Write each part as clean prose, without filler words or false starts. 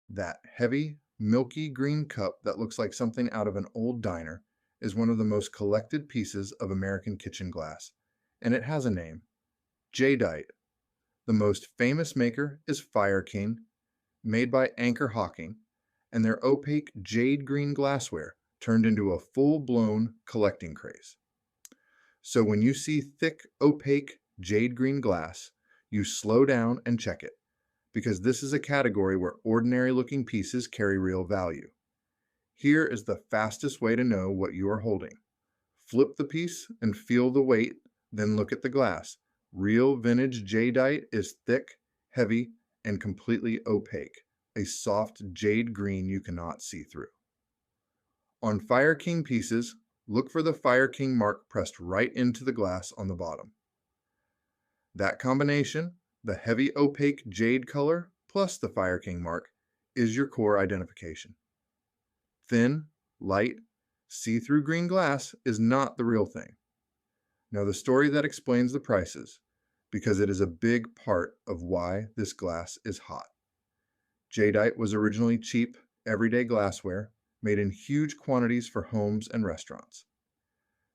That heavy, milky green cup that looks like something out of an old diner is one of the most collected pieces of American kitchen glass, and it has a name, Jadeite. The most famous maker is Fire King, made by Anchor Hawking, and their opaque jade green glassware turned into a full-blown collecting craze. So when you see thick, opaque jade green glass, you slow down and check it, because this is a category where ordinary looking pieces carry real value. Here is the fastest way to know what you are holding. Flip the piece and feel the weight, then look at the glass. Real vintage jadeite is thick, heavy, and completely opaque, a soft jade green you cannot see through. On Fire King pieces, look for the Fire King mark pressed right into the glass on the bottom. That combination, the heavy opaque jade color plus the Fire King mark, is your core identification. Thin, light, see-through green glass is not the real thing. Now the story that explains the prices, because it is a big part of why this glass is hot. Jadeite was originally cheap, everyday glassware made in huge quantities for homes and restaurants.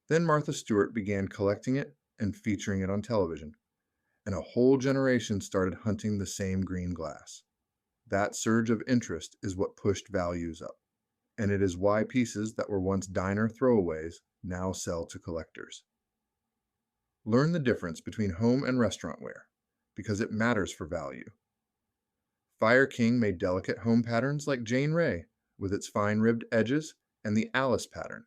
Then Martha Stewart began collecting it and featuring it on television, and a whole generation started hunting the same green glass. That surge of interest is what pushed values up, and it is why pieces that were once diner throwaways now sell to collectors. Learn the difference between home and restaurant ware, because it matters for value. Fire King made delicate home patterns like Jane Ray, with its fine ribbed edges, and the Alice pattern.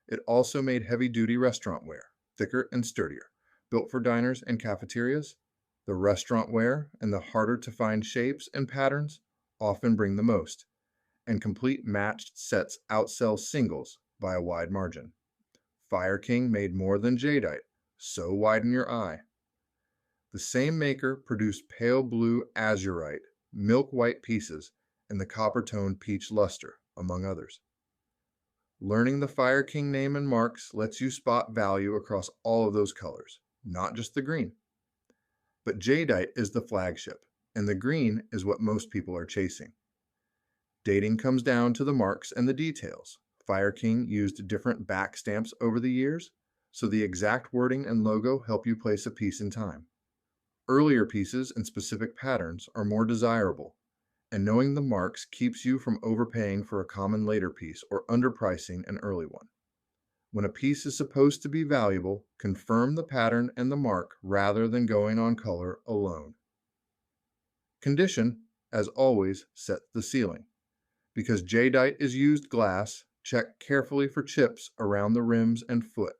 It also made heavy-duty restaurant ware, thicker and sturdier, built for diners and cafeterias. The restaurant ware and the harder-to-find shapes and patterns often bring the most, and complete matched sets outsell singles by a wide margin. Fire King made more than jadeite, so widen your eye. The same maker produced pale blue azurite, milk white pieces, and the copper-toned peach luster, among others. Learning the Fire King name and marks lets you spot value across all of those colors, not just the green. But jadeite is the flagship, and the green is what most people are chasing. Dating comes down to the marks and the details. Fire King used different back stamps over the years, so the exact wording and logo help you place a piece in time. Earlier pieces and specific patterns are more desirable, and knowing the marks keeps you from overpaying for a common later piece or underpricing an early one. When a piece is supposed to be valuable, confirm the pattern and the mark rather than going on color alone. Condition, as always, sets the ceiling. Because jadeite is used glass, check carefully for chips around the rims and foot,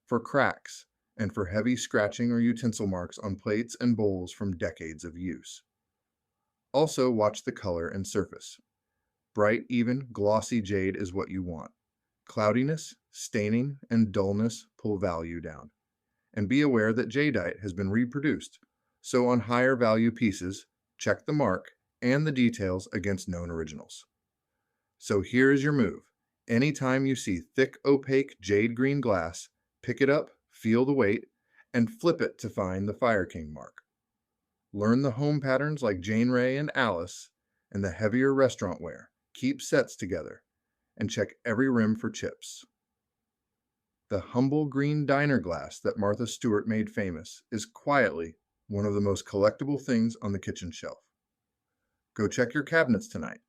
for cracks, and for heavy scratching or utensil marks on plates and bowls from decades of use. Also watch the color and surface. Bright, even, glossy jade is what you want. Cloudiness, staining, and dullness pull value down. And be aware that jadeite has been reproduced, so on higher value pieces, check the mark and the details against known originals. So here is your move. Anytime you see thick, opaque jade green glass, pick it up, feel the weight, and flip it to find the Fire King mark. Learn the home patterns like Jane Ray and Alice, and the heavier restaurant ware. Keep sets together, and check every rim for chips. The humble green diner glass that Martha Stewart made famous is quietly one of the most collectible things on the kitchen shelf. Go check your cabinets tonight